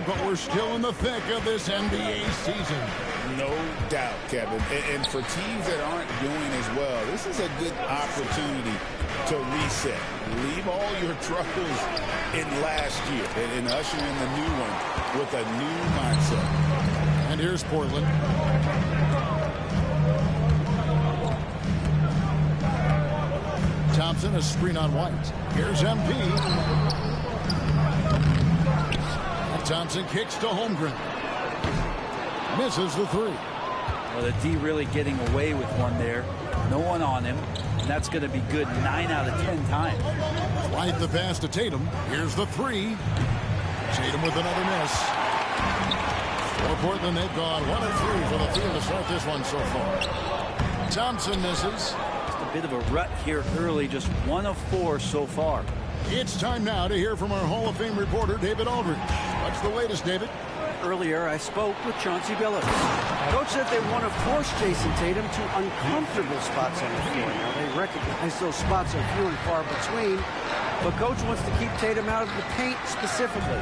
but we're still in the thick of this NBA season. No doubt, Kevin. And for teams that aren't doing as well, this is a good opportunity to reset. Leave all your troubles in last year and usher in the new one with a new mindset. And here's Portland. Thompson, a screen on White. Here's MP. And Thompson kicks to Holmgren. Misses the three. Well, the D really getting away with one there. No one on him. And that's going to be good 9 out of 10 times. White the pass to Tatum. Here's the three. Tatum with another miss. For Portland, they've gone 1 of 3 for the field to start this one so far. Thompson misses. A bit of a rut here early, just 1 of 4 so far. It's time now to hear from our Hall of Fame reporter, David Aldridge. What's the latest, David? Earlier, I spoke with Chauncey Billups. Coach said they want to force Jason Tatum to uncomfortable spots on the floor. Now, they recognize those spots are few and far between, but Coach wants to keep Tatum out of the paint specifically.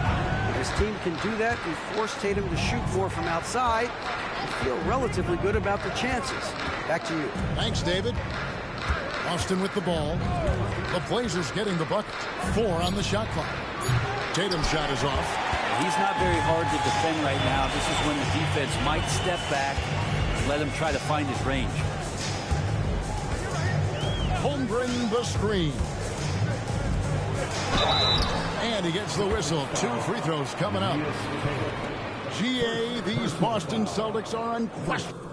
If his team can do that and force Tatum to shoot more from outside, I feel relatively good about the chances. Back to you. Thanks, David. Austin with the ball. The Blazers getting the bucket. 4 on the shot clock. Tatum's shot is off. He's not very hard to defend right now. This is when the defense might step back and let him try to find his range. Holmgren the screen. And he gets the whistle. 2 free throws coming up. GA, these Boston Celtics are unquestionable.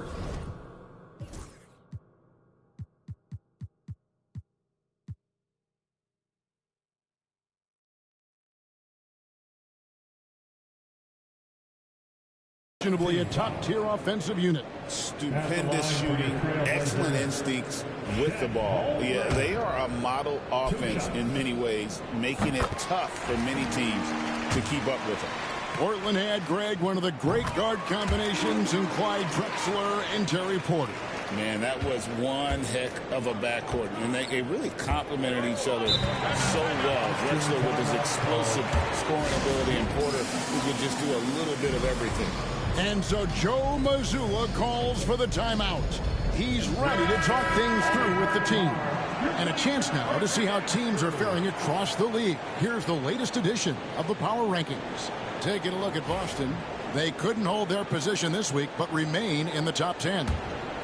A top-tier offensive unit. Stupendous shooting, excellent instincts with the ball. Yeah, they are a model offense in many ways, making it tough for many teams to keep up with them. Portland had, Greg, one of the great guard combinations in Clyde Drexler and Terry Porter. Man, that was one heck of a backcourt, and they really complemented each other so well. Drexler with his explosive scoring ability, and Porter who could just do a little bit of everything. And so Joe Mazzulla calls for the timeout. He's ready to talk things through with the team. And a chance now to see how teams are faring across the league. Here's the latest edition of the Power Rankings. Taking a look at Boston. They couldn't hold their position this week, but remain in the top 10.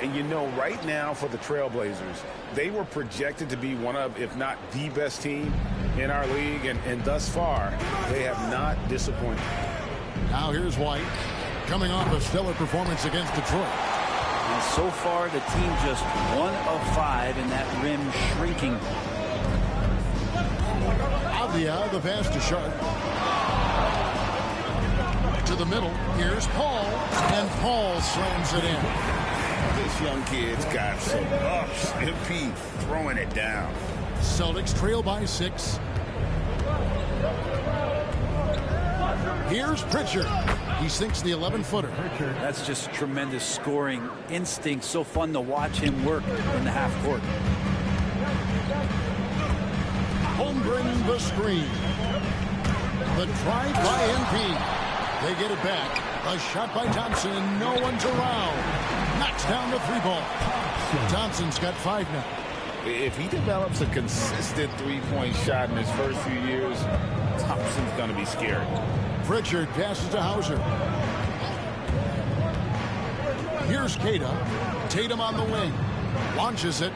And you know, right now for the Trailblazers, they were projected to be one of, if not the best team in our league. And thus far, they have not disappointed. Now here's White. Coming off a stellar performance against Detroit. And so far, the team just 1 of 5 in that rim shrinking. Avdia, the pass to Sharp. To the middle. Here's Paul. And Paul slams it in. This young kid's got some ups. MP throwing it down. Celtics trail by 6. Here's Pritchard. He sinks the 11-footer. That's just tremendous scoring instinct. So fun to watch him work in the half court. Holmgren the screen. The drive by MP. They get it back. A shot by Thompson. No one's around. Knocks down the 3-ball. Thompson's got 5 now. If he develops a consistent three-point shot in his first few years, Thompson's going to be scary. Pritchard passes to Hauser. Here's Queta. Tatum on the wing. Launches it.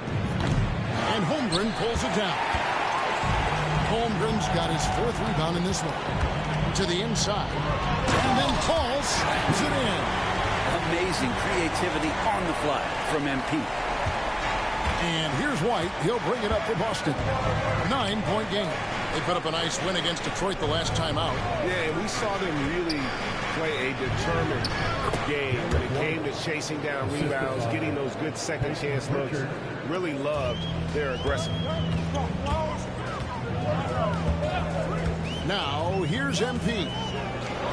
And Holmgren pulls it down. Holmgren's got his 4th rebound in this one. To the inside. And then Paul slams it in. Amazing creativity on the fly from MP. And here's White. He'll bring it up for Boston. 9-point game. They put up a nice win against Detroit the last time out. Yeah, we saw them really play a determined game when it came to chasing down rebounds, getting those good second chance looks. Really loved their aggressiveness. Now, here's MP.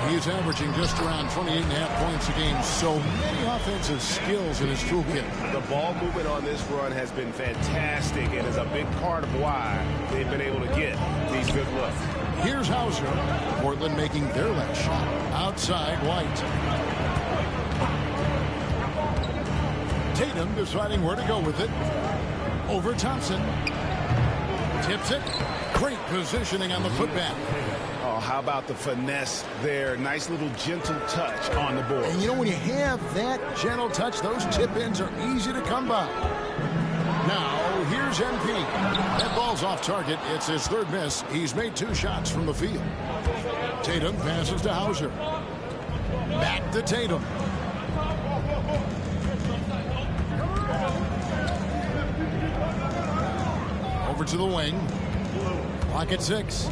He's averaging just around 28.5 points a game. So many offensive skills in his toolkit. The ball movement on this run has been fantastic and is a big part of why they've been able to get these good looks. Here's Hauser. Portland making their last shot. outside White. Tatum deciding where to go with it. Over Thompson. Tips it. Great positioning on the putback. Oh, how about the finesse there? Nice little gentle touch on the board. And you know, when you have that gentle touch, those tip-ins are easy to come by. Now, here's MP. That ball's off target. It's his third miss. He's made 2 shots from the field. Tatum passes to Hauser. Back to Tatum. Over to the wing. Clock at 6.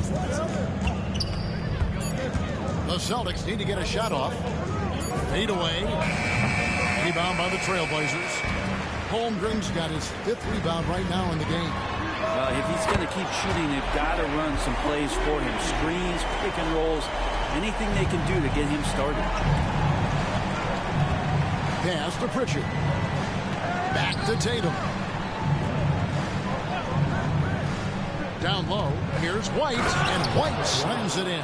The Celtics need to get a shot off. Fade away. Rebound by the Trailblazers. Holmgren's got his 5th rebound right now in the game. Well, if he's going to keep shooting, they've got to run some plays for him. Screens, pick and rolls, anything they can do to get him started. Pass to Pritchard. Back to Tatum. Down low, here's White, and White slams it in.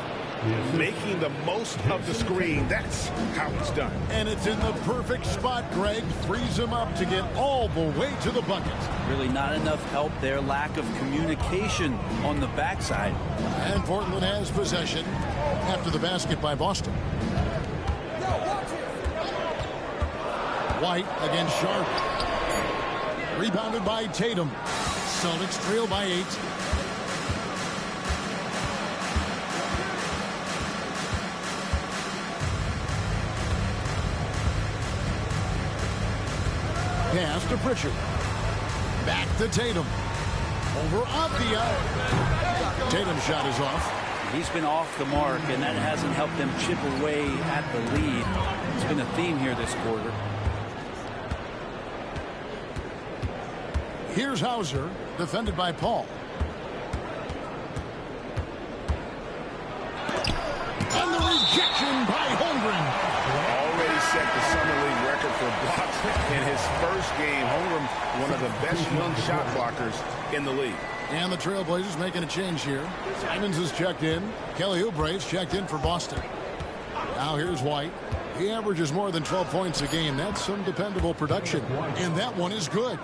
Making the most of the screen. That's how it's done. And it's in the perfect spot. Greg frees him up to get all the way to the bucket. Really not enough help there. Lack of communication on the backside. And Portland has possession after the basket by Boston. White against Sharp. Rebounded by Tatum. Celtics trail by 8. Pass to Pritchard. Back to Tatum. Over Avdia. Tatum's shot is off. He's been off the mark, and that hasn't helped them chip away at the lead. It's been a theme here this quarter. Here's Hauser, defended by Paul. And the rejection by Holmgren. Already set the Summer League record for blocks in his first game. Holmgren, one of the best young shot blockers in the league. And the Trailblazers making a change here. Simons is checked in. Kelly Oubre's checked in for Boston. Now here's White. He averages more than 12 points a game. That's some dependable production. And that one is good.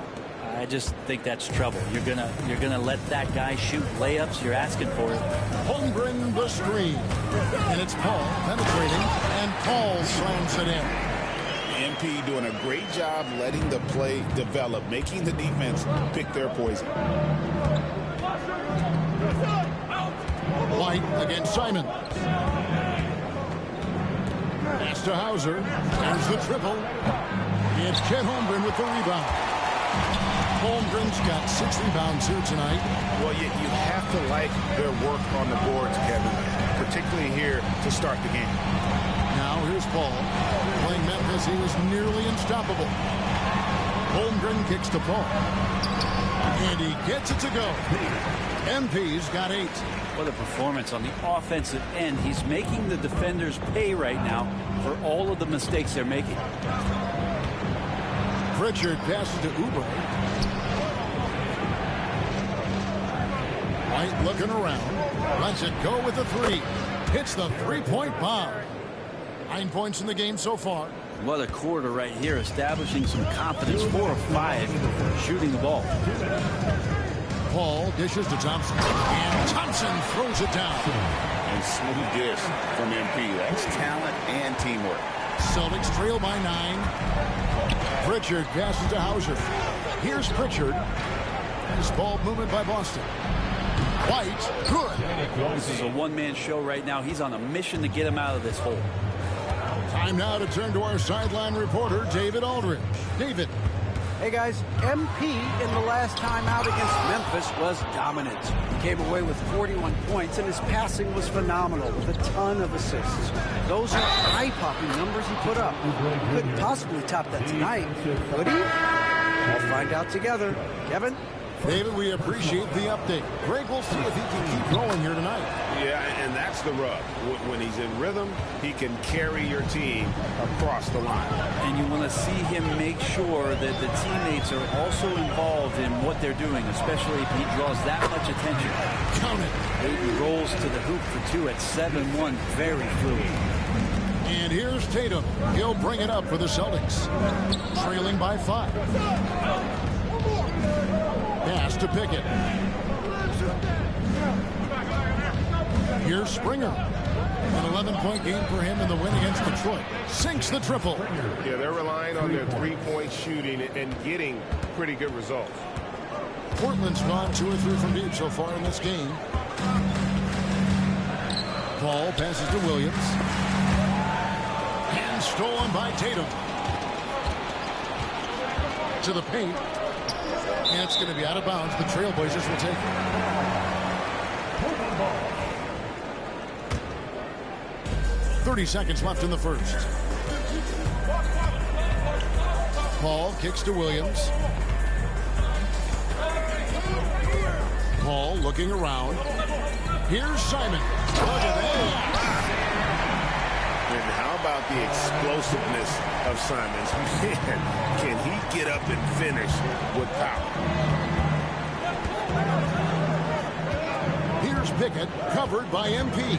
I just think that's trouble. You're gonna let that guy shoot layups. You're asking for it. Holmgren the screen. And it's Paul penetrating. And Paul slams it in. MP doing a great job letting the play develop, making the defense pick their poison. White against Simon. Pass to Hauser. There's the triple. It's Chet Holmgren with the rebound. Holmgren's got 6 rebounds here tonight. Well, you have to like their work on the boards, Kevin, particularly here to start the game. Now here's Paul. Playing Memphis, he was nearly unstoppable. Holmgren kicks to Paul. And he gets it to go. MP's got 8. What a performance on the offensive end. He's making the defenders pay right now for all of the mistakes they're making. Pritchard passes to Oubre. White looking around. Lets it go with the 3. Hits the 3-point bomb. 9 points in the game so far. What a quarter right here, establishing some confidence. 4 of 5 shooting the ball. Paul dishes to Thompson. And Thompson throws it down. And smooth dish from MP. That's talent and teamwork. Celtics trail by 9. Pritchard passes to Hauser. Here's Pritchard. This ball movement by Boston. White, good. This is a one-man show right now. He's on a mission to get him out of this hole. Time now to turn to our sideline reporter, David Aldridge. David. Hey, guys, MP in the last time out against Memphis was dominant. He came away with 41 points, and his passing was phenomenal with a ton of assists. Those are eye-popping numbers he put up. He couldn't possibly top that tonight, could he? We'll find out together. Kevin? David, we appreciate the update. Greg, we'll see if he can keep going here tonight. Yeah, and that's the rub. When he's in rhythm, he can carry your team across the line. And you want to see him make sure that the teammates are also involved in what they're doing, especially if he draws that much attention. Count it. Ayton rolls to the hoop for 2 at 7-1. Very fluid. Tatum. He'll bring it up for the Celtics. Trailing by 5. Pass to Pickett. Here's Springer. An 11-point game for him in the win against Detroit. Sinks the triple. Yeah, they're relying on their three-point shooting and getting pretty good results. Portland's gone 2 or 3 from deep so far in this game. Paul passes to Williams. And stolen by Tatum. To the paint. And it's going to be out of bounds. The Trailblazers will take it. 30 seconds left in the first. Paul kicks to Williams. Paul looking around. Here's Simon. Look at that. And how about the explosiveness of Simons? Man, can he get up and finish with power? Here's Pickett, covered by MP.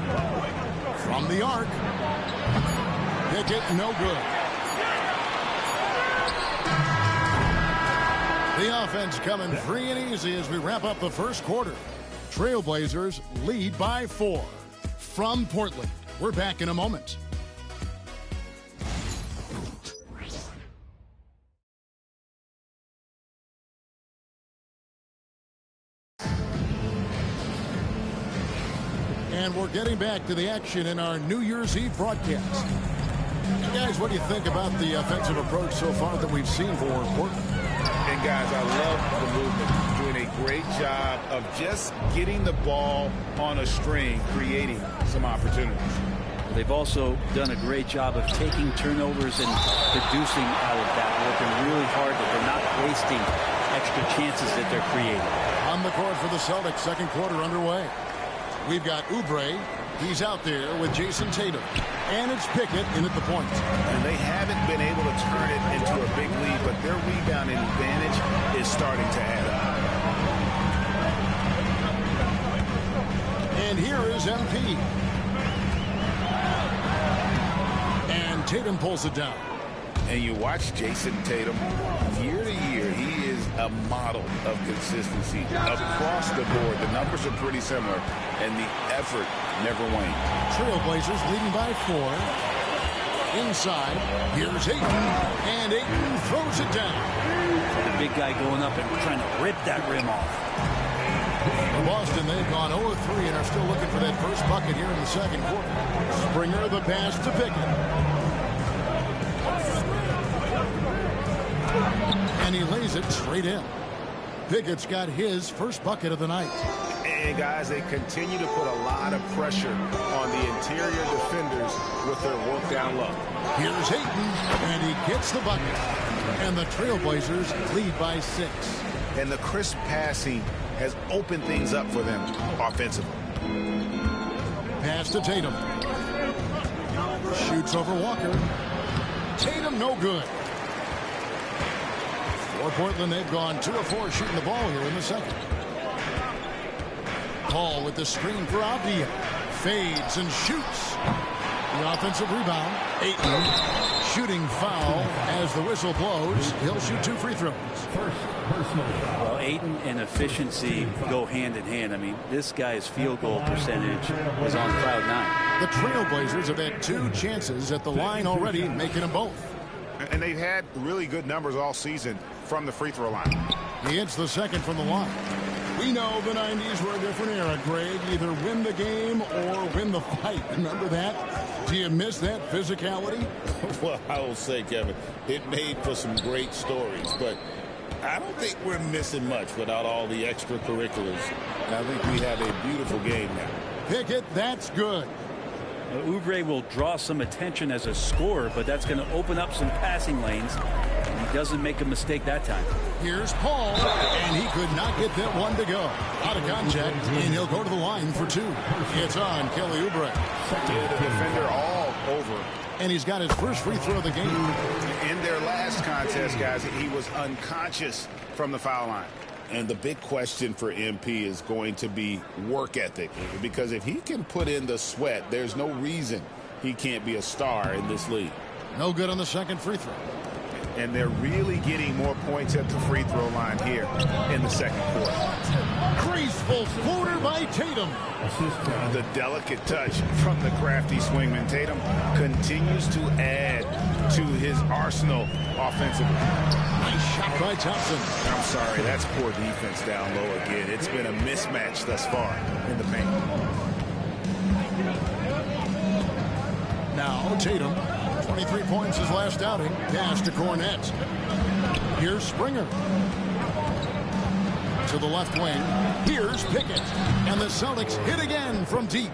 From the arc. Pickett, no good. The offense coming free and easy as we wrap up the first quarter. Trailblazers lead by 4. From Portland, we're back in a moment. And we're getting back to the action in our New Year's Eve broadcast. And guys, what do you think about the offensive approach so far that we've seen for Portland? And guys, I love the movement. Doing a great job of just getting the ball on a string, creating some opportunities. They've also done a great job of taking turnovers and producing out of that, working really hard that they're not wasting extra chances that they're creating. On the court for the Celtics, second quarter underway. We've got Oubre. He's out there with Jason Tatum. And it's Pickett in at the point. And they haven't been able to turn it into a big lead, but their rebounding advantage is starting to add up. And here is MP. And Tatum pulls it down. And you watch Jason Tatum, year to year, he is a model of consistency across the board. The numbers are pretty similar, and the effort never waned. Trailblazers leading by 4. Inside, here's Ayton, and Ayton throws it down. The big guy going up and trying to rip that rim off. For Boston, they've gone 0-3 and are still looking for that first bucket here in the second quarter. Springer, the pass to Pickett. And he lays it straight in. Pickett's got his first bucket of the night. And guys, they continue to put a lot of pressure on the interior defenders with their work down low. Here's Ayton, and he gets the bucket. And the Trailblazers lead by 6. And the crisp passing has opened things up for them offensively. Pass to Tatum. Shoots over Walker. Tatum, no good. For Portland, they've gone 2 of 4 shooting the ball here in the second. Paul with the screen for Avdija. Fades and shoots. The offensive rebound. Ayton shooting foul as the whistle blows. He'll shoot 2 free throws. Well, Ayton and efficiency go hand in hand. I mean, this guy's field goal percentage was on cloud 9. The Trailblazers have had 2 chances at the line already, making them both. And they've had really good numbers all season from the free throw line. He hits the second from the line. We know the 90s were a different era, Greg. Either win the game or win the fight. Remember that? Do you miss that physicality? Well, I will say, Kevin, it made for some great stories, but I don't think we're missing much without all the extracurriculars. And I think we have a beautiful game now. Pickett, that's good. Oubre will draw some attention as a scorer, but that's going to open up some passing lanes. And he doesn't make a mistake that time. Here's Paul, and he could not get that one to go. Out of contact, and he'll go to the line for 2. It's on Kelly Oubre. Yeah, the defender all over. And he's got his first free throw of the game. In their last contest, guys, he was unconscious from the foul line. And the big question for MP is going to be work ethic, because if he can put in the sweat, there's no reason he can't be a star in this league. No good on the second free throw. And they're really getting more points at the free throw line here in the second quarter. Graceful floater by Tatum. The delicate touch from the crafty swingman. Tatum continues to add to his arsenal offensively. Nice shot by Thompson. I'm sorry, that's poor defense down low again. It's been a mismatch thus far in the paint. Now Tatum, 23 points his last outing. Pass to Cornette. Here's Springer. To the left wing. Here's Pickett. And the Celtics hit again from deep.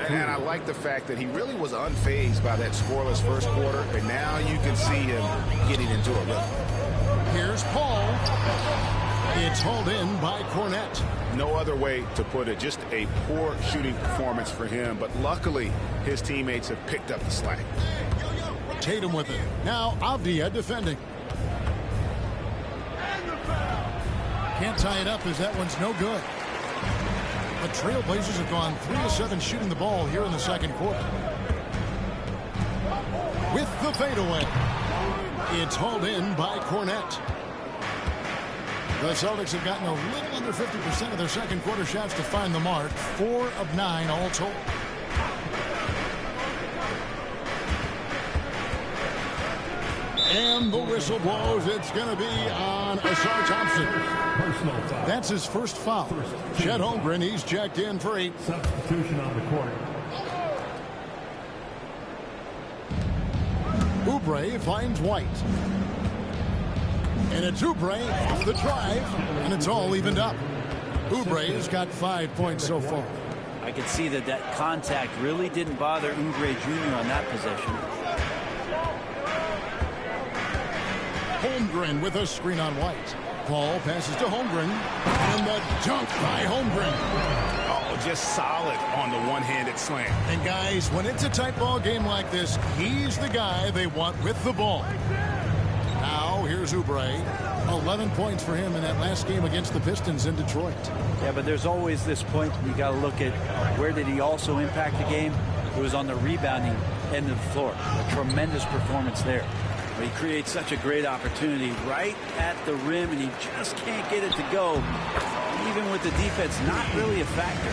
And I like the fact that he really was unfazed by that scoreless first quarter, and now you can see him getting into a rhythm. Here's Paul. It's hauled in by Cornette. No other way to put it. Just a poor shooting performance for him, but luckily his teammates have picked up the slack. Tatum with it. Now Avdia defending. Can't tie it up as that one's no good. The Trailblazers have gone 3 of 7 shooting the ball here in the second quarter. With the fadeaway. It's hauled in by Cornette. The Celtics have gotten a little under 50% of their second quarter shots to find the mark. 4 of 9 all told. And the whistle blows. It's going to be on Ausar Thompson. That's his first foul. Chet Holmgren, he's checked in for 8. Substitution on the court. Oubre finds White. And it's Oubre off the drive, and it's all evened up. Oubre has got 5 points so far. I could see that that contact really didn't bother Oubre Jr. on that possession. Holmgren with a screen on White. Paul passes to Holmgren, and the dunk by Holmgren. Oh, just solid on the one-handed slam. And guys, when it's a tight ball game like this, he's the guy they want with the ball. Now, here's Oubre. 11 points for him in that last game against the Pistons in Detroit. Yeah, but there's always this point you got to look at where did he also impact the game. It was on the rebounding end of the floor. A tremendous performance there. He creates such a great opportunity right at the rim, and he just can't get it to go. Even with the defense not really a factor.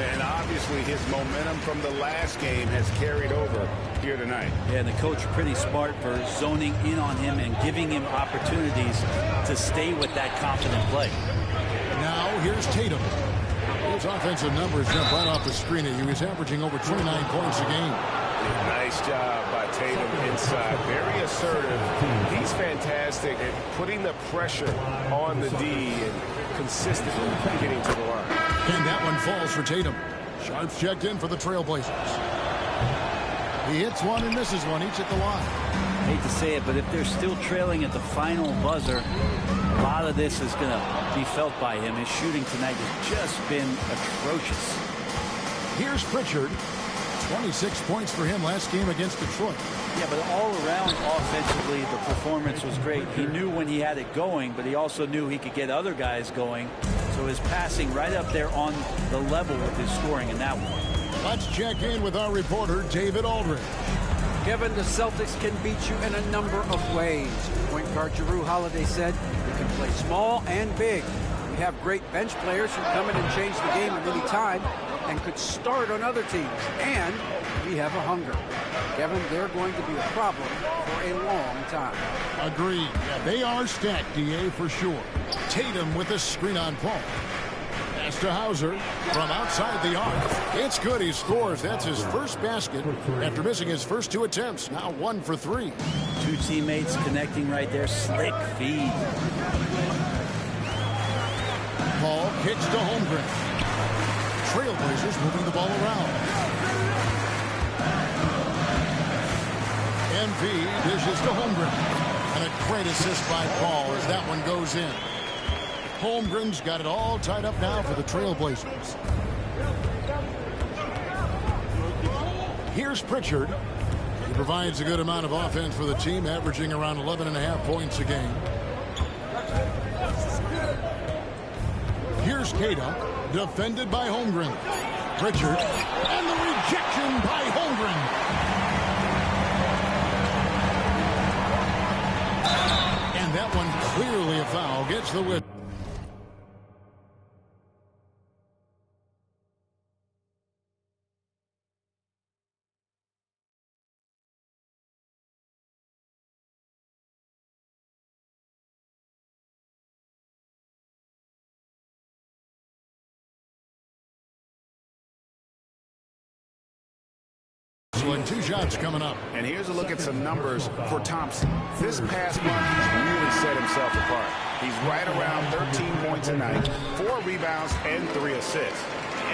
And obviously his momentum from the last game has carried over here tonight. Yeah, and the coach pretty smart for zoning in on him and giving him opportunities to stay with that confident play. Now here's Tatum. His offensive numbers jump right off the screen at you. He's averaging over 29 points a game. Nice job by Tatum inside. Very assertive. He's fantastic at putting the pressure on the D and consistently getting to the line. And that one falls for Tatum. Sharps checked in for the Trailblazers. He hits one and misses one, each at the line. I hate to say it, but if they're still trailing at the final buzzer, a lot of this is going to be felt by him. His shooting tonight has just been atrocious. Here's Pritchard. 26 points for him last game against Detroit. Yeah, but all around offensively, the performance was great. He knew when he had it going, but he also knew he could get other guys going. So his passing right up there on the level with his scoring in that one. Let's check in with our reporter, David Aldridge. Kevin, the Celtics can beat you in a number of ways. Point guard Jrue Holiday said you can play small and big. We have great bench players who come in and change the game at any time and could start on other teams. And we have a hunger. Kevin, they're going to be a problem for a long time. Agreed. Yeah, they are stacked, DA, for sure. Tatum with a screen on Paul. Pass to Hauser from outside the arc. It's good. He scores. That's his first basket after missing his first 2 attempts. Now 1 for 3. 2 teammates connecting right there. Slick feed. Paul kicks to Holmgren. Trailblazers moving the ball around. MV dishes to Holmgren. And a great assist by Paul as that one goes in. Holmgren's got it all tied up now for the Trailblazers. Here's Pritchard. He provides a good amount of offense for the team, averaging around 11.5 points a game. Here's Tatum, defended by Holmgren. Pritchard, and the rejection by Holmgren. that one clearly a foul. Gets the win. And 2 shots coming up. And here's a look at some numbers for Thompson. This past month, he's really set himself apart. He's right around 13 points a night, 4 rebounds, and 3 assists.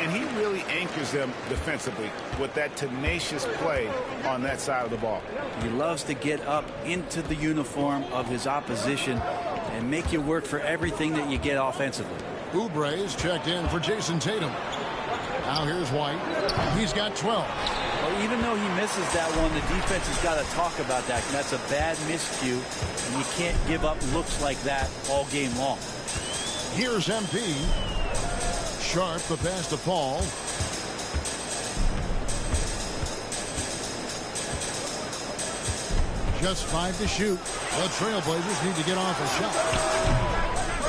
And he really anchors them defensively with that tenacious play on that side of the ball. He loves to get up into the uniform of his opposition and make you work for everything that you get offensively. Oubre is checked in for Jason Tatum. Now here's White. He's got 12. Well, even though he misses that one, the defense has got to talk about that. That's a bad miscue, and you can't give up looks like that all game long. Here's MP. Sharp, the pass to Paul. Just 5 to shoot. The Trailblazers need to get off a shot.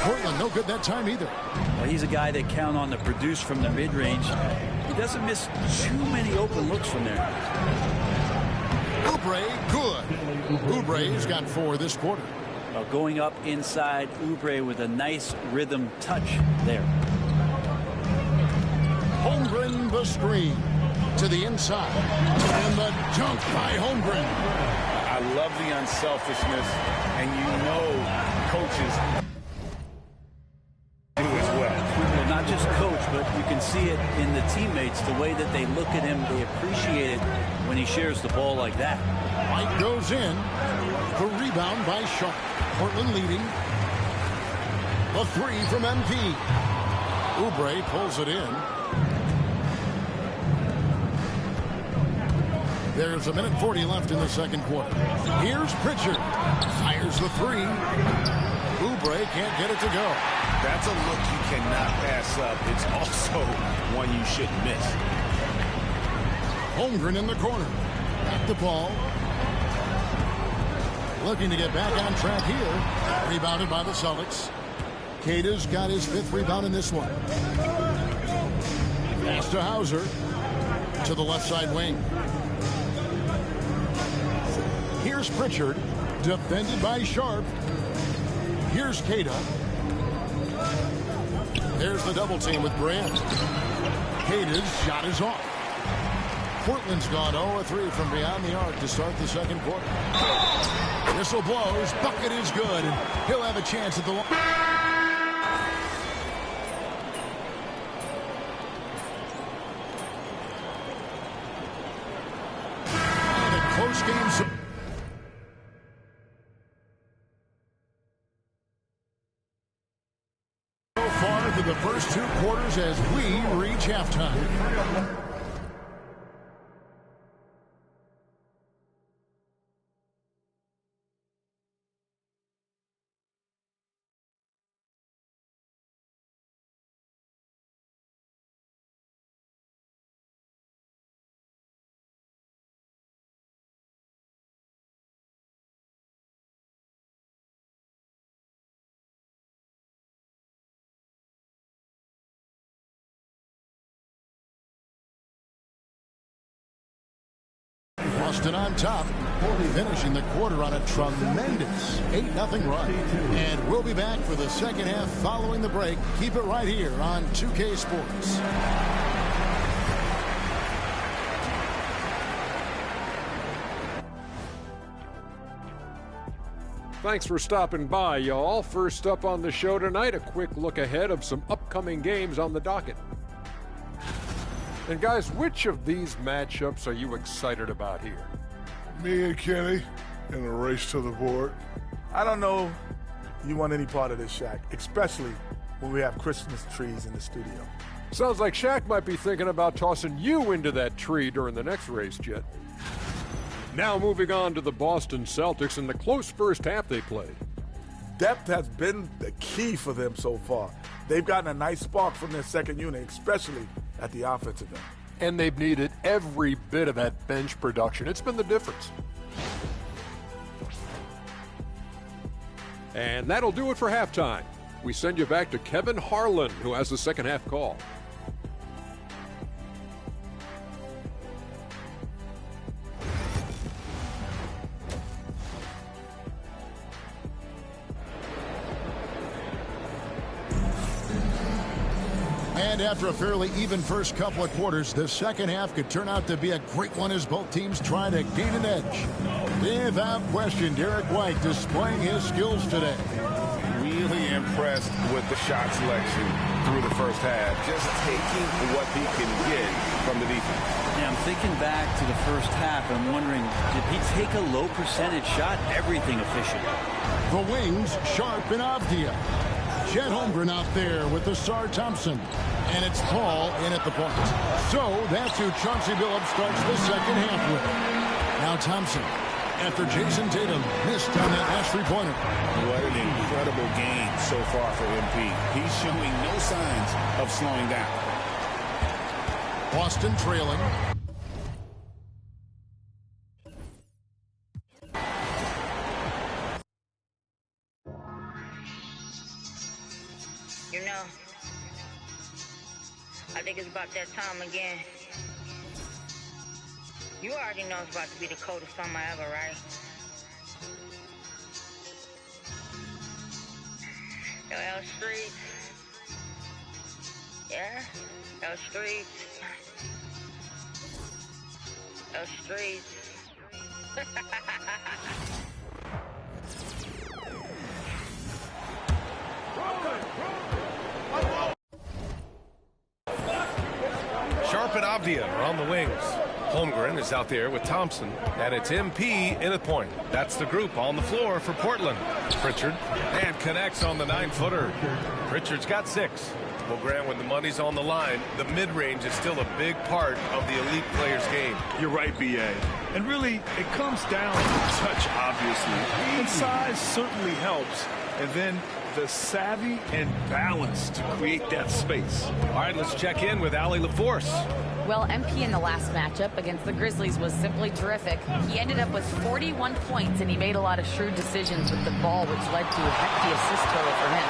Portland, no good that time either. Well, he's a guy that count on to produce from the mid-range. He doesn't miss too many open looks from there. Oubre, good. Oubre's got 4 this quarter. Well, going up inside Oubre with a nice rhythm touch there. Holmgren, the screen to the inside. And the dunk by Holmgren. I love the unselfishness, and you know coaches do as well. Well, not just coach, but you can see it in the teammates, the way that they look at him. They appreciate it when he shares the ball like that. White goes in. The rebound by Sharp. Portland leading. The 3 from MP. Oubre pulls it in. There's 1:40 left in the second quarter. Here's Pritchard. Fires the 3. Oubre can't get it to go. That's a look you cannot pass up. It's also one you shouldn't miss. Holmgren in the corner. Back to Paul. Looking to get back on track here. Rebounded by the Celtics. Kata's got his 5th rebound in this one. Pass to Hauser. To the left side wing. Here's Pritchard. Defended by Sharp. Here's Kata. There's the double team with Grant. Kata's shot is off. Portland's gone 0-3 from beyond the arc to start the second quarter. Whistle blows. Bucket is good. And he'll have a chance at the line. The close game. To the first 2 quarters as we reach halftime. Boston on top, finishing the quarter on a tremendous 8-0 run. And we'll be back for the second half following the break. Keep it right here on 2K Sports. Thanks for stopping by, y'all. First up on the show tonight, a quick look ahead of some upcoming games on the docket. And guys, which of these matchups are you excited about here? Me and Kenny in a race to the board. I don't know you want any part of this, Shaq, especially when we have Christmas trees in the studio. Sounds like Shaq might be thinking about tossing you into that tree during the next race, Jet. Now moving on to the Boston Celtics and the close first half they played. Depth has been the key for them so far. They've gotten a nice spark from their second unit, especially at the offensive end. And they've needed every bit of that bench production. It's been the difference. And that'll do it for halftime. We send you back to Kevin Harlan, who has the second half call. And after a fairly even first couple of quarters, the second half could turn out to be a great one as both teams try to gain an edge. Without question, Derek White displaying his skills today. Really impressed with the shot selection through the first half. Just taking what he can get from the defense. Yeah, I'm thinking back to the first half. I'm wondering, did he take a low percentage shot? Everything efficient. The wings, Sharp and Avdia. Chet Holmgren out there with the Sar Thompson. And it's Paul in at the point. So that's who Chauncey Billups starts the second half with. Now Thompson, after Jason Tatum missed on that last three-pointer. What an incredible game so far for MP. He's showing no signs of slowing down. Boston trailing. You know, I think it's about that time again. You already know it's about to be the coldest summer ever, right? Yo, L Street. Yeah? L Street. L Street. Sharp and Avdia are on the wings. Holmgren is out there with Thompson, and it's MP in a point. That's the group on the floor for Portland. Pritchard, and connects on the 9-footer. Pritchard's got 6. Well, Grant, when the money's on the line, the mid-range is still a big part of the elite player's game. You're right, B.A. And really, it comes down to touch, obviously. And size certainly helps. And then the savvy and balance to create that space. All right, let's check in with Allie LaForce. Well, MP in the last matchup against the Grizzlies was simply terrific. He ended up with 41 points, and he made a lot of shrewd decisions with the ball, which led to a hefty assist total for him.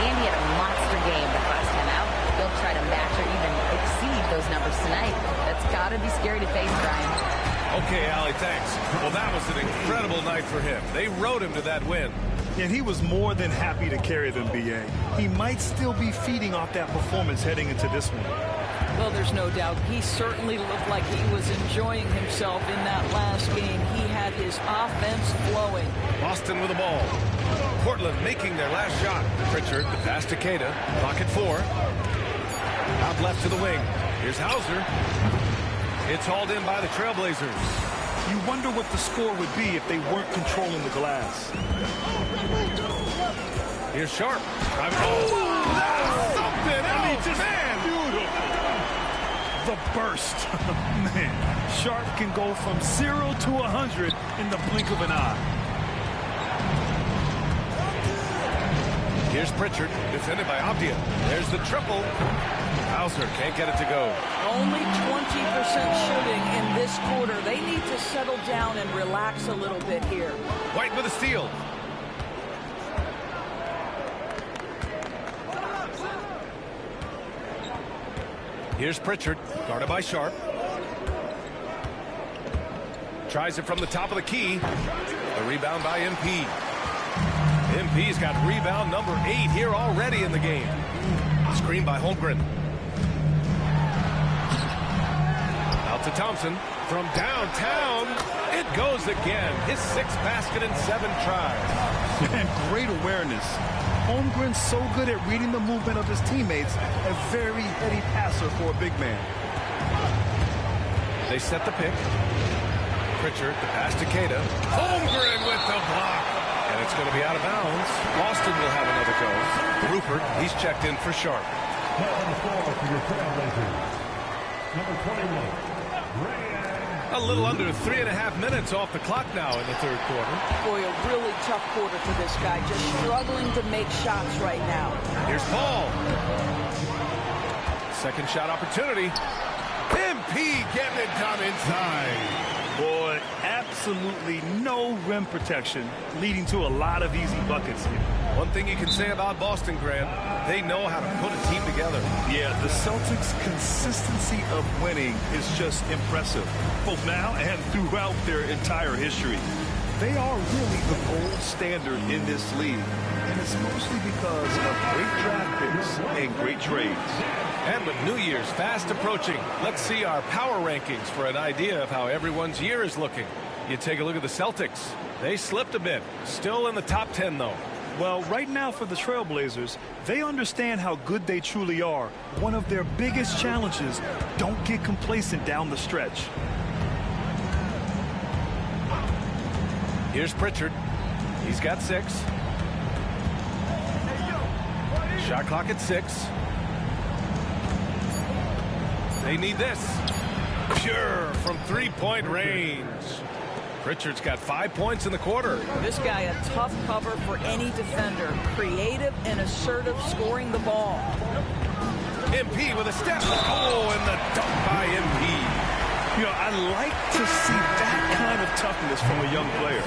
And he had a monster game the last time out. He'll try to match or even exceed those numbers tonight. That's got to be scary to face, Brian. Okay, Allie, thanks. Well, that was an incredible night for him. They rode him to that win. And he was more than happy to carry them, B.A. He might still be feeding off that performance heading into this one. Well, there's no doubt. He certainly looked like he was enjoying himself in that last game. He had his offense flowing. Boston with the ball. Portland making their last shot. Pritchard, the pass to Queta. Pocket 4. Out left to the wing. Here's Hauser. It's hauled in by the Trailblazers. You wonder what the score would be if they weren't controlling the glass. Here's Sharp. That's something else, man. Beautiful. The burst. Man, Sharp can go from 0 to 100 in the blink of an eye. Here's Pritchard, defended by Avdia. There's the triple. Hauser can't get it to go. Only 20% shooting in this quarter. They need to settle down and relax a little bit here. White with a steal. Here's Pritchard, guarded by Sharp. Tries it from the top of the key. The rebound by MP. MP's got rebound number 8 here already in the game. Screen by Holmgren. Out to Thompson. From downtown, it goes again. His 6th basket in 7 tries. And great awareness. Holmgren's so good at reading the movement of his teammates. A very heady passer for a big man. They set the pick. Pritchard, the pass to Queta. Holmgren with the block. And it's going to be out of bounds. Boston will have another go. Rupert, he's checked in for Sharp. Number 21. A little under 3.5 minutes off the clock now in the third quarter. Boy, a really tough quarter for this guy. Just struggling to make shots right now. Here's Paul. Second shot opportunity. MP getting it done inside. Boy, absolutely no rim protection, leading to a lot of easy buckets here. One thing you can say about Boston, Grant, they know how to put a team together. Yeah, the Celtics' consistency of winning is just impressive, both now and throughout their entire history. They are really the gold standard in this league, and it's mostly because of great draft picks and great trades. And with New Year's fast approaching, let's see our power rankings for an idea of how everyone's year is looking. You take a look at the Celtics. They slipped a bit. Still in the top 10, though. Well, right now for the Trailblazers, they understand how good they truly are. One of their biggest challenges, don't get complacent down the stretch. Here's Pritchard. He's got 6. Shot clock at 6. They need this. Pure from three-point range. Pritchard's got 5 points in the quarter. This guy a tough cover for any defender. Creative and assertive scoring the ball. MP with a step. Oh, and the dunk by MP. You know, I like to see that kind of toughness from a young player.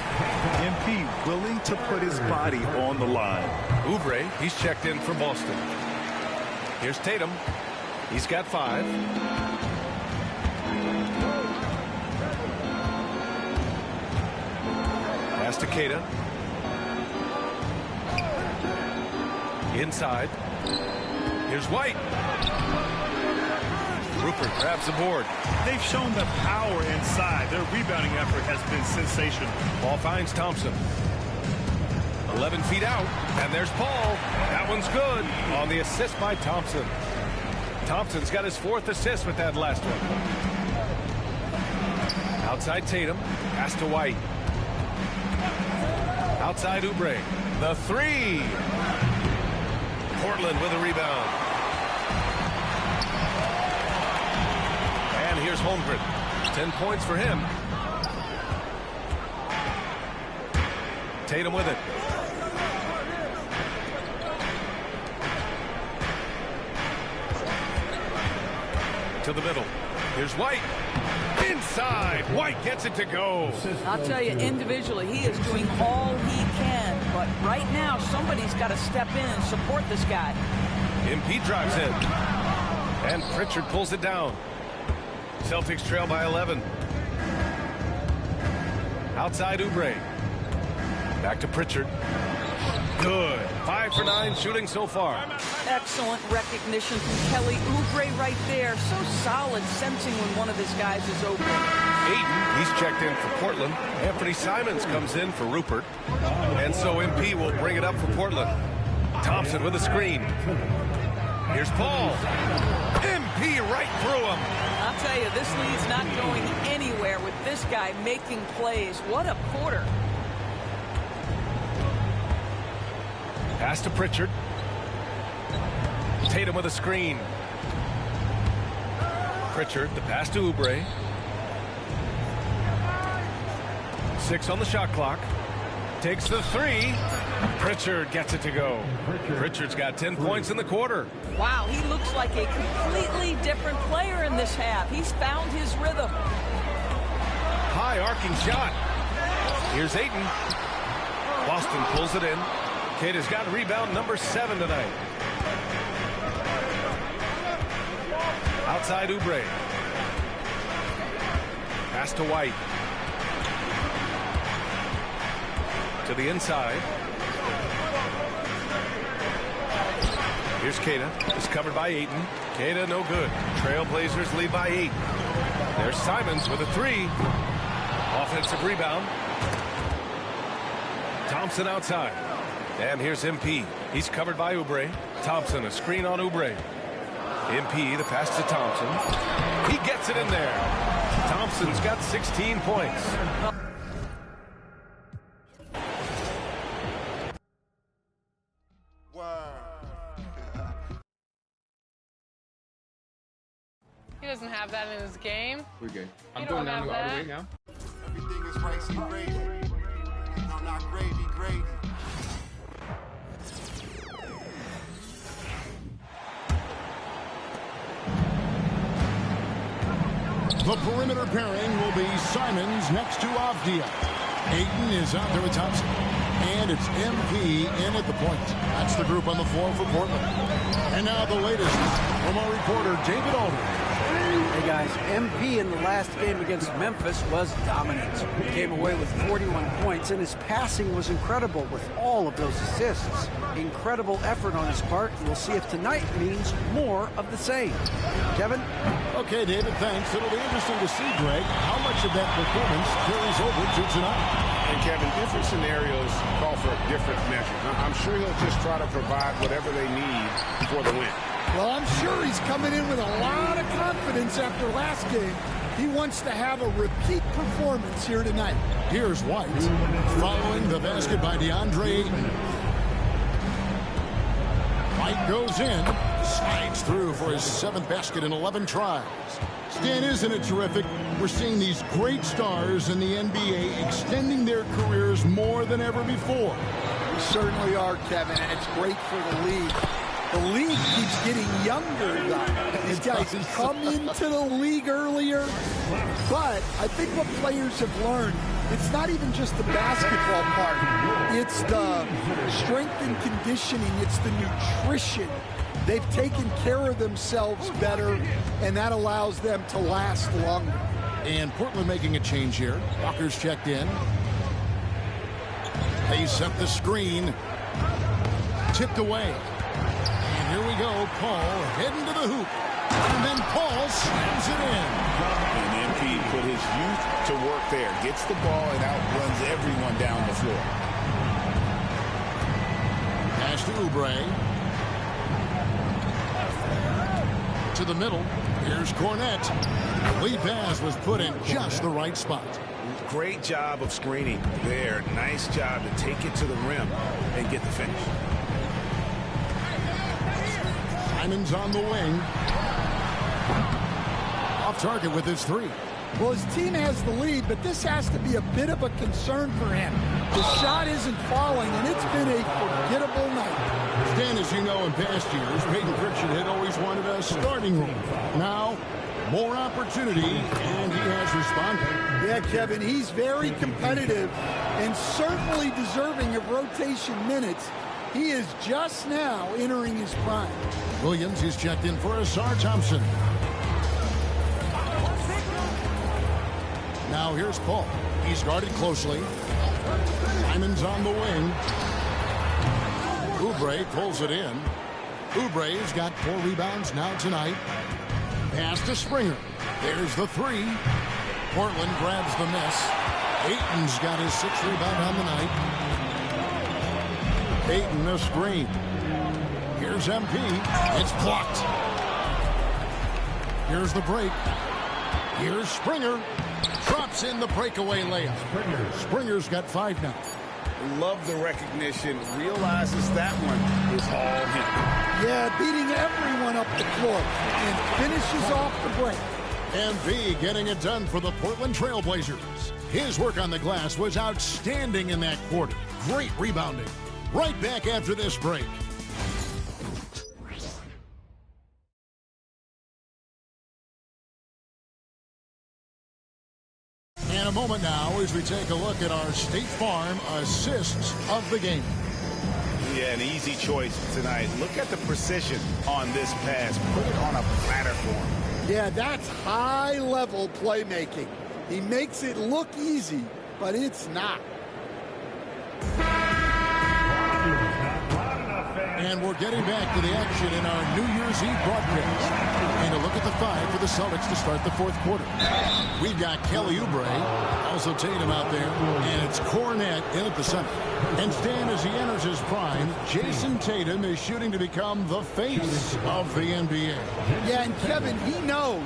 MP willing to put his body on the line. Oubre, he's checked in for Boston. Here's Tatum. He's got 5. Pass to Keita. Inside. Here's White. Rupert grabs the board. They've shown the power inside. Their rebounding effort has been sensational. Ball finds Thompson. 11 feet out. And there's Paul. That one's good on the assist by Thompson. Thompson's got his 4th assist with that last one. Outside Tatum. Pass to White. Outside Oubre. The 3. Portland with a rebound. And here's Holmgren. 10 points for him. Tatum with it. To the middle. Here's White. Inside. White gets it to go. I'll tell you, individually, he is doing all he can. But right now, somebody's got to step in and support this guy. MP drives in. And Pritchard pulls it down. Celtics trail by 11. Outside Oubre. Back to Pritchard. Good. 5 for 9 shooting so far. Excellent recognition from Kelly Oubre right there. So solid, sensing when one of his guys is open. Ayton, he's checked in for Portland. Anthony Simons comes in for Rupert. And so MP will bring it up for Portland. Thompson with a screen. Here's Paul. MP right through him. I'll tell you, this lead's not going anywhere with this guy making plays. What a quarter. Pass to Pritchard. Tatum with a screen. Pritchard, the pass to Oubre. 6 on the shot clock. Takes the 3. Pritchard gets it to go. Pritchard's got 10 points in the quarter. Wow, he looks like a completely different player in this half. He's found his rhythm. High arcing shot. Here's Ayton. Boston pulls it in. Keita's got rebound number 7 tonight. Outside Oubre. Pass to White. To the inside. Here's Keita. It's covered by Ayton. Keita no good. Trailblazers lead by 8. There's Simons with a 3. Offensive rebound. Thompson outside. And here's MP. He's covered by Oubre. Thompson, a screen on Oubre. MP, the pass to Thompson. He gets it in there. Thompson's got 16 points. He doesn't have that in his game. We're good. I'm You going don't down have all the that. way now. Everything is ricey gravy. No, not gravy, gravy. The perimeter pairing will be Simons next to Avdia. Ayton is out there with Thompson. And it's MP in at the point. That's the group on the floor for Portland. And now the latest from our reporter, David Aldridge. Hey guys, MP in the last game against Memphis was dominant. He came away with 41 points, and his passing was incredible with all of those assists. Incredible effort on his part. We'll see if tonight means more of the same. Kevin? Okay, David, thanks. It'll be interesting to see, Greg, how much of that performance carries over to tonight. And Kevin, different scenarios call for different measures. I'm sure he'll just try to provide whatever they need for the win. Well, I'm sure he's coming in with a lot of confidence after last game. He wants to have a repeat performance here tonight. Here's White following the basket by DeAndre Ayton. White goes in, slides through for his 7th basket in 11 tries. Stan, isn't it terrific? We're seeing these great stars in the NBA extending their careers more than ever before. We certainly are, Kevin, and it's great for the league. The league keeps getting younger, guys. These guys come into the league earlier. But I think what players have learned, it's not even just the basketball part. It's the strength and conditioning. It's the nutrition. They've taken care of themselves better, and that allows them to last longer. And Portland making a change here. Walker's checked in. They set the screen. Tipped away. Here we go, Paul heading to the hoop. And then Paul slams it in. And MP put his youth to work there. Gets the ball and outruns everyone down the floor. Pass to Oubre. To the middle. Here's Cornette. The lead pass was put in just the right spot. Great job of screening there. Nice job to take it to the rim and get the finish. Simons on the wing. Off target with his 3. Well, his team has the lead, but this has to be a bit of a concern for him. The shot isn't falling, and it's been a forgettable night. Stan, as you know, in past years, Peyton Pritchard had always wanted a starting role. Now, more opportunity, and he has responded. Yeah, Kevin, he's very competitive and certainly deserving of rotation minutes. He is just now entering his prime. Williams is checked in for Asar Thompson. Now here's Paul. He's guarded closely. Simons on the wing. Oubre pulls it in. Oubre's got 4 rebounds now tonight. Pass to Springer. There's the 3. Portland grabs the miss. Ayton's got his 6th rebound on the night. Ayton a screen. Here's MP. It's blocked. Here's the break. Here's Springer. Drops in the breakaway layup. Springer's got 5 now. Love the recognition. Realizes that one is all him. Yeah, beating everyone up the court and finishes off the break. MP getting it done for the Portland Trail Blazers. His work on the glass was outstanding in that quarter. Great rebounding. Right back after this break. And a moment now as we take a look at our State Farm assists of the game. Yeah, an easy choice tonight. Look at the precision on this pass. Put it on a platter for him. Yeah, that's high-level playmaking. He makes it look easy, but it's not. And we're getting back to the action in our New Year's Eve broadcast. And a look at the 5 for the Celtics to start the 4th quarter. We've got Kelly Oubre, also Tatum out there, and it's Cornette in at the center. And Stan, as he enters his prime, Jason Tatum is shooting to become the face of the NBA. Yeah, and Kevin, he knows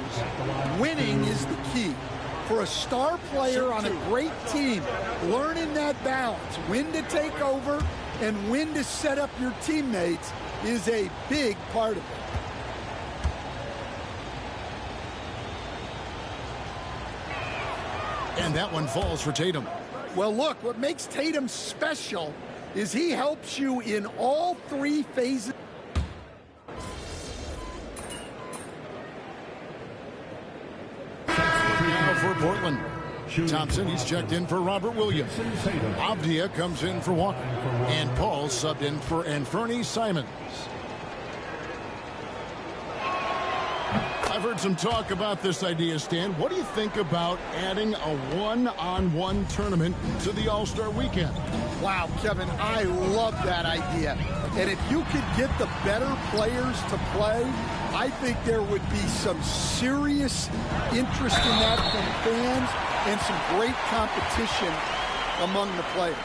winning is the key. For a star player on a great team, learning that balance, when to take over and when to set up your teammates is a big part of it. And that one falls for Tatum. Well, look, what makes Tatum special is he helps you in all 3 phases. for Portland. Thompson, he's checked in for Robert Williams. Avdia comes in for Walker. And Paul subbed in for Anfernee Simons. I've heard some talk about this idea, Stan. What do you think about adding a one-on-one tournament to the All-Star Weekend? Wow, Kevin, I love that idea. And if you could get the better players to play, I think there would be some serious interest in that from fans and some great competition among the players.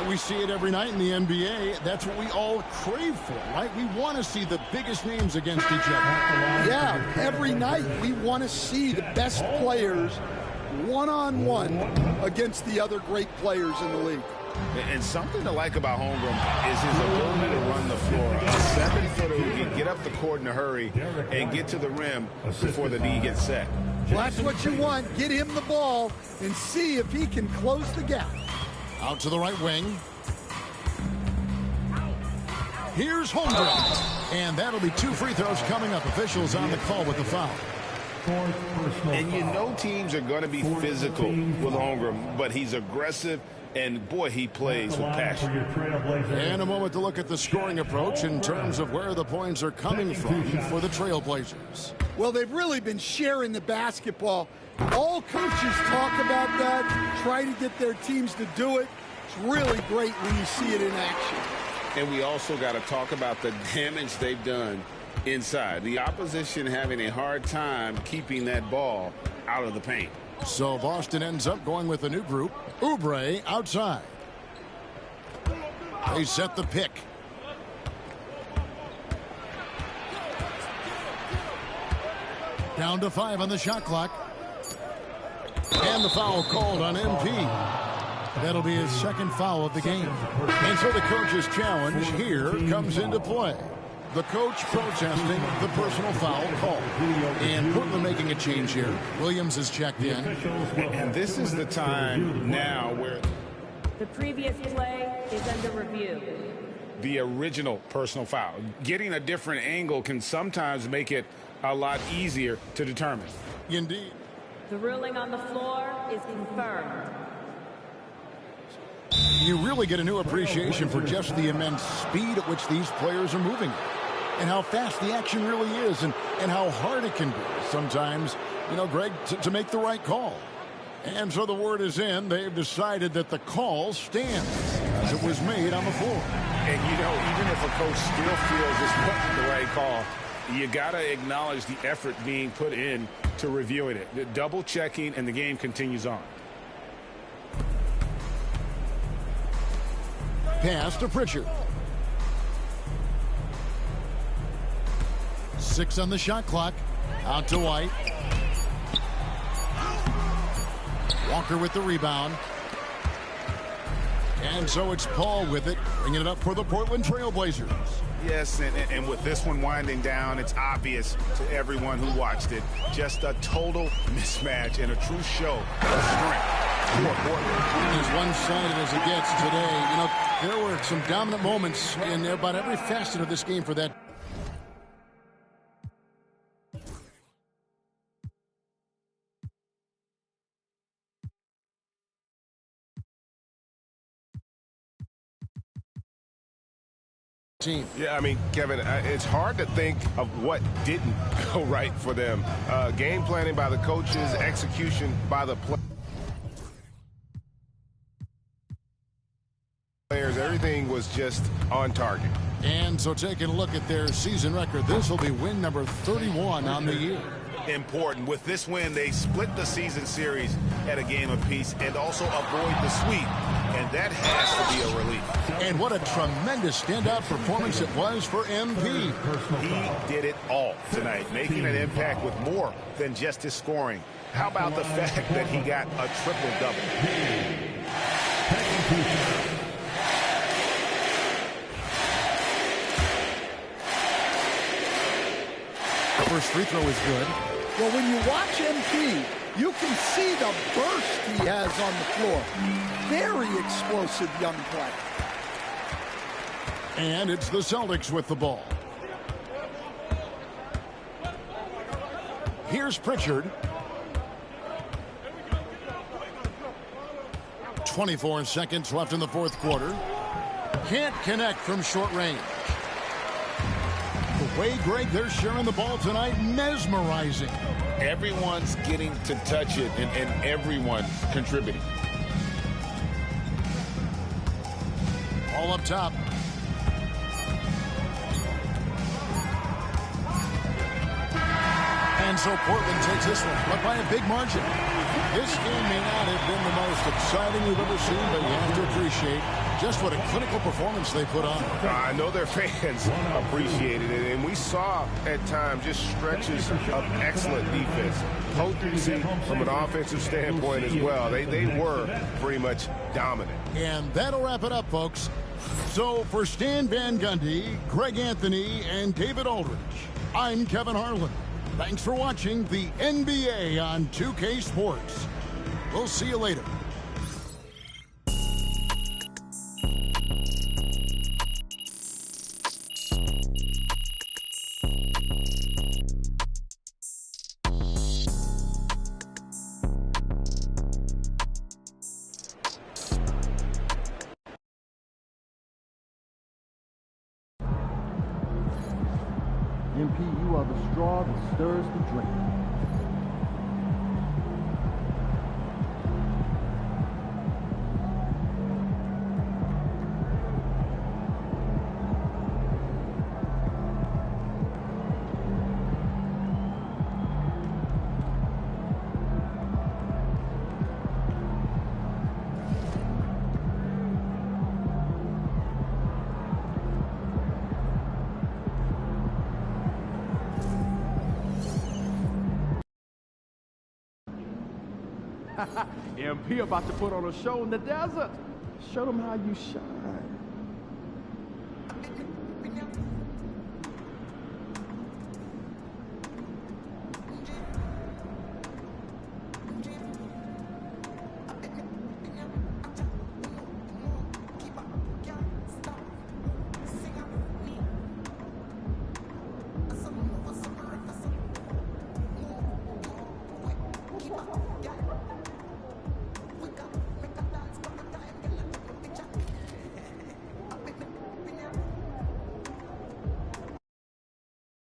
We see it every night in the NBA. That's what we all crave for, right? We want to see the biggest names against each other. Yeah, every night we want to see the best players one-on-one against the other great players in the league. And something to like about Holmgren is his ability to run the floor. A 7-footer who can get up the court in a hurry and get to the rim before the knee gets set. Well, that's what you want. Get him the ball and see if he can close the gap. Out to the right wing. Here's Holmgren. And that'll be 2 free throws coming up. Officials on the call with the foul. And you know teams are going to be physical with Holmgren, but he's aggressive, and boy, he plays with passion. And a moment to look at the scoring approach in terms of where the points are coming from for the Trailblazers. Well, they've really been sharing the basketball. All coaches talk about that, try to get their teams to do it. It's really great when you see it in action. And we also got to talk about the damage they've done inside. The opposition having a hard time keeping that ball out of the paint. So Boston ends up going with a new group. Oubre outside. They set the pick. Down to 5 on the shot clock. And the foul called on MP. That'll be his second foul of the game. And so the coach's challenge here comes into play. The coach protesting the personal foul call. And Portland making a change here. Williams is checked in. And this is the time now where the previous play is under review. The original personal foul. Getting a different angle can sometimes make it a lot easier to determine. Indeed. The ruling on the floor is confirmed. You really get a new appreciation for just the immense speed at which these players are moving and how fast the action really is and how hard it can be sometimes, you know, Greg, to make the right call. And so the word is in. They've decided that the call stands as it was made on the floor. And, you know, even if a coach still feels this wasn't the right call, you got to acknowledge the effort being put in to reviewing it. The double checking, and the game continues on. Pass to Pritchard. 6 on the shot clock. Out to White. Walker with the rebound. And so it's Paul with it, bringing it up for the Portland Trailblazers. Yes, and with this one winding down, it's obvious to everyone who watched it. Just a total mismatch and a true show of strength for Portland. As one-sided as it gets today, you know, there were some dominant moments in about every facet of this game for that. Team. Yeah, I mean, Kevin, it's hard to think of what didn't go right for them. Game planning by the coaches, execution by the players. Everything was just on target. And so taking a look at their season record, this will be win number 31 on the year. Important. With this win, they split the season series at a game apiece and also avoid the sweep. And that has to be a relief. And what a tremendous standout performance it was for MP. He did it all tonight, making an impact with more than just his scoring. How about the fact that he got a triple-double? The first free throw is good. Well, when you watch MP, you can see the burst he has on the floor. Very explosive young player. And it's the Celtics with the ball. Here's Pritchard. 24 seconds left in the fourth quarter. Can't connect from short range. The way, Greg, they're sharing the ball tonight, mesmerizing. Everyone's getting to touch it, and everyone's contributing. All up top. And so Portland takes this one, but by a big margin. This game may not have been the most exciting we've ever seen, but you have to appreciate just what a clinical performance they put on. I know their fans appreciated it, and we saw at times just stretches of excellent defense. Potency from an offensive standpoint as well. They were pretty much dominant. And that'll wrap it up, folks. So for Stan Van Gundy, Greg Anthony, and David Aldridge, I'm Kevin Harlan. Thanks for watching the NBA on 2K Sports. We'll see you later. MP, you are the straw that stirs the drink. MP about to put on a show in the desert. Show them how you shine.